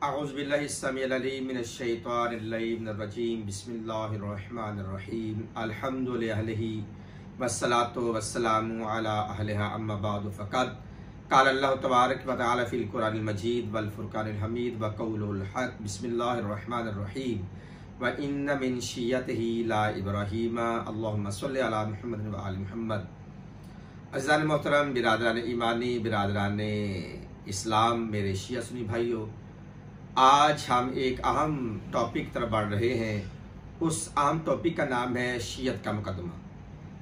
अऊज़ुबिल्लाहिस्समीउल मिनश्शैतानिर्रजीम बिस्मिल्लाहिर्रहमानिर्रहीम अल्हम्दुलिल्लाहि वस्सलातु वस्सलामु अला अहलिहा अम्मा बअद फ़क़द क़ाल अल्लाहु तबारक व तआला फ़िल क़ुरानिल मजीद वल फ़ुरक़ानिल हमीद व क़ौलुल हक़ बिस्मिल्लाहिर्रहमानिर्रहीम व इन्न मिन शिय्यतिही ला इब्राहीम अल्लाहुम्मा सल्लि अला मुहम्मद व आलि मुहम्मद। अज़ीज़ान मोहतरम, बिरादरान ईमानी, बिरादरान इस्लाम, मेरे शिया सुन्नी भाइयों, आज हम एक अहम टॉपिक तरफ बढ़ रहे हैं। उस अहम टॉपिक का नाम है शियत का मुकदमा।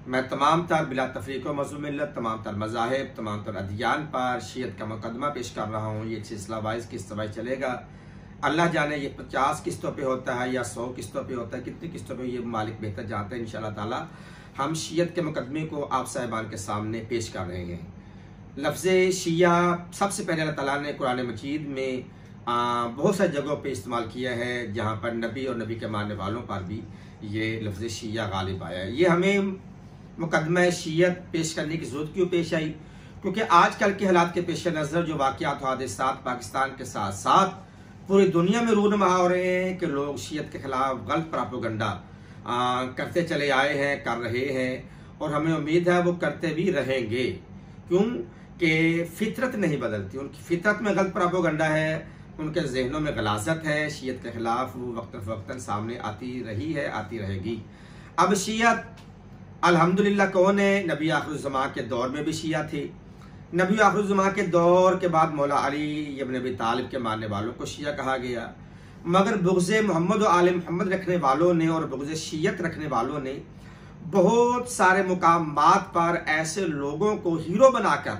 मैं तमाम तर बिला तफरीक व मज़लूम मिल्लत, तमाम तर मज़ाहिब, तमाम तर अदियान पर शियत का मुकदमा पेश कर रहा हूँ। ये सिलसिला वाइज किस्त वाइज चलेगा। अल्लाह जाने ये 50 किस्तों पे होता है या 100 किस्तों पे होता है, कितनी किस्तों पे ये मालिक बेहतर जानते हैं। इंशाअल्लाह ताला हम शियत के मुकदमे को आप साहिबान के सामने पेश कर रहे हैं। लफ्ज़ शिया सबसे पहले अल्लाह ताला ने कुरान मजीद में बहुत सारी जगहों पे इस्तेमाल किया है, जहाँ पर नबी और नबी के मानने वालों पर भी ये लफ्ज़ शिया गालिब आया है। ये हमें मुकदमा शियत पेश करने की ज़रूरत क्यों पेश आई? क्योंकि आजकल के हालात के पेश नज़र जो वाक़यात हादिसात पाकिस्तान के साथ साथ पूरी दुनिया में रूनमा हो रहे हैं कि लोग शियत के खिलाफ गलत प्रोपेगेंडा करते चले आए हैं, कर रहे हैं, और हमें उम्मीद है वो करते भी रहेंगे। क्यों कि फितरत नहीं बदलती, उनकी फितरत में गलत प्रोपेगेंडा है, उनके जहनों में गलाजत है। शियत के खिलाफ वो वक्तन सामने आती रही है, आती रहेगी। अब शियत अल्हम्दुलिल्लाह कौन है? नबी आखिरुज़्ज़मां के दौर में भी शिया थे। नबी आखिरुज़्ज़मां के दौर के बाद मौला अली इब्न अबी तालिब के मानने वालों को शिया कहा गया। मगर बुग़्ज़े मोहम्मद व आले मोहम्मद रखने वालों ने और बुग़्ज़े शियत रखने वालों ने बहुत सारे मुकामात पर ऐसे लोगों को हीरो बनाकर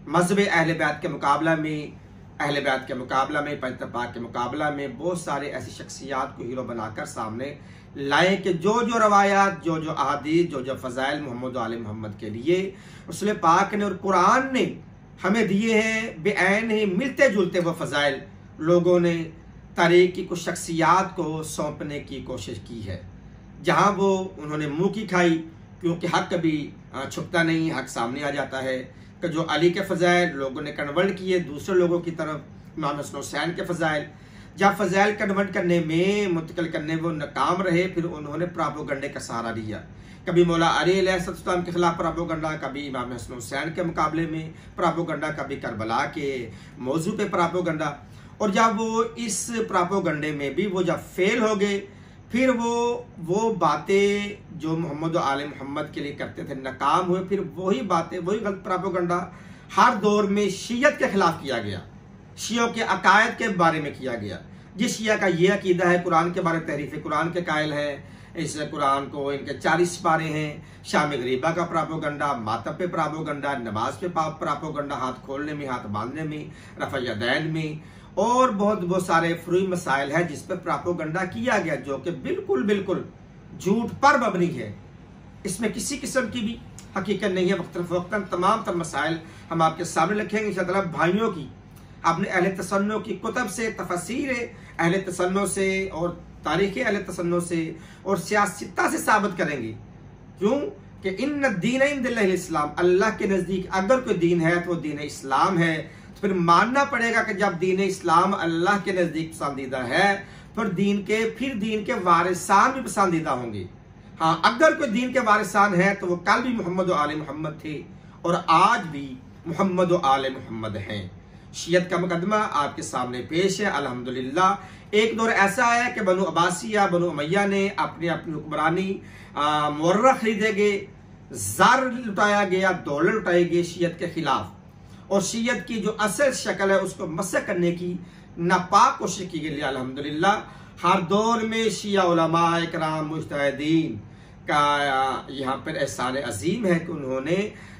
मज़हब अहले बैत के मुकाबला में, अहले बैत के मुकाबला में, पंजतन पाक के मुकाबला में बहुत सारे ऐसी शख्सियात को हीरो बनाकर सामने लाए कि जो जो रवायात, जो जो अहादीस, जो जो फ़ज़ाइल मोहम्मद आले मोहम्मद के लिए रसूल पाक ने और कुरान ने हमें दिए हैं, बेऐन ही मिलते जुलते वो फ़ज़ाइल लोगों ने तारीख़ की कुछ शख्सियात को सौंपने की कोशिश की है। जहाँ वो उन्होंने मुँह की खाई, क्योंकि हक़ कभी छुपता नहीं, हक़ सामने आ जाता है। कि जो अली के फ़ज़ाइल लोगों ने कन्वर्ट किए दूसरे लोगों की तरफ, इमाम हसन हुसैन के फ़ज़ाइल, जब फ़ज़ाइल कन्वर्ट करने में, मुंतकिल करने वो नाकाम रहे, फिर उन्होंने प्रोपेगेंडे का सहारा लिया। कभी मौला अली अलैहिस्सलाम के खिलाफ प्रोपेगेंडा, कभी इमाम हसन हुसैन के मुकाबले में प्रोपेगेंडा, कभी करबला के मौजू पे प्रोपेगेंडा। और जब वो इस प्रोपेगेंडे में भी वो जब फेल हो गए, फिर वो बातें जो मोहम्मद आले मोहम्मद के लिए करते थे नाकाम हुए। फिर वही बातें, वही गलत प्रोपेगेंडा हर दौर में शियत के खिलाफ किया गया, शियों के अकायद के बारे में किया गया। जिस शिया का ये अकीदा है, कुरान के बारे में तहरीफ कुरान के कायल है, इस कुरान को इनके 40 पारे हैं, शाम गरीबा का प्रोपेगेंडा, मातब पे प्रोपेगेंडा, नमाज पे प्रोपेगेंडा, हाथ खोलने में, हाथ बांधने में, रफ़ा यदैन में, और बहुत सारे फ्रूई मसाइल है जिस पर प्रोपेगेंडा किया गया, जो कि बिल्कुल बिल्कुल झूठ पर मबनी है। इसमें किसी किस्म की भी हकीकत नहीं है। वक्तन तमाम तर मसाइल हम आपके सामने रखेंगे इंशाअल्लाह। भाइयों की अपने अहले तसन्नो की कुतब से, तफसीर अहले तसन्नो से और तारीख़ अहले तसन्नो से और सियासता से साबित करेंगे। क्यों कि इन्न दीन इंदल्लाहिल इस्लाम, अल्लाह के नज़दीक अगर कोई दीन है तो वो दीन इस्लाम है। तो फिर मानना पड़ेगा कि जब दीन इस्लाम अल्लाह के नज़दीक पसंदीदा है, फिर दीन के वारिसान भी पसंदीदा होंगे। हाँ, अगर कोई दीन के वारिसान है तो वो कल भी मोहम्मद आले मोहम्मद थे और आज भी मोहम्मद आले मोहम्मद हैं। शियत का मुकदमा आपके सामने पेश है। अल्हम्दुलिल्लाह एक दौर ऐसा है कि बनु अब्बासिया, बनु उमैया ने अपनी अपनी हुक्मरानी मुअर्रख खरीदे गए, ज़र लुटाया गया, दौलत लुटाई गई शियत के खिलाफ, और शियत की जो असल शक्ल है उसको मसख करने की नापाक कोशिश की गई। अल्हम्दुलिल्लाह हर दौर में शिया उलमा इकराम मुज्तहिदीन का यहाँ पर एहसान अजीम है कि उन्होंने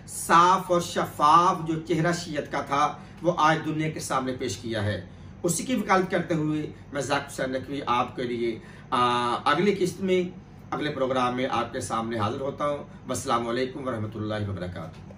साफ और शफाफ जो चेहरा शियत का था वो आज दुनिया के सामने पेश किया है। उसी की वकालत करते हुए मैं ज़ाकिर हुसैन नकवी आपके लिए अगली किस्त में, अगले प्रोग्राम में आपके सामने हाजिर होता हूँ। अस्सलामु अलैकुम वरहमतुल्लाहि वबरकातुहू।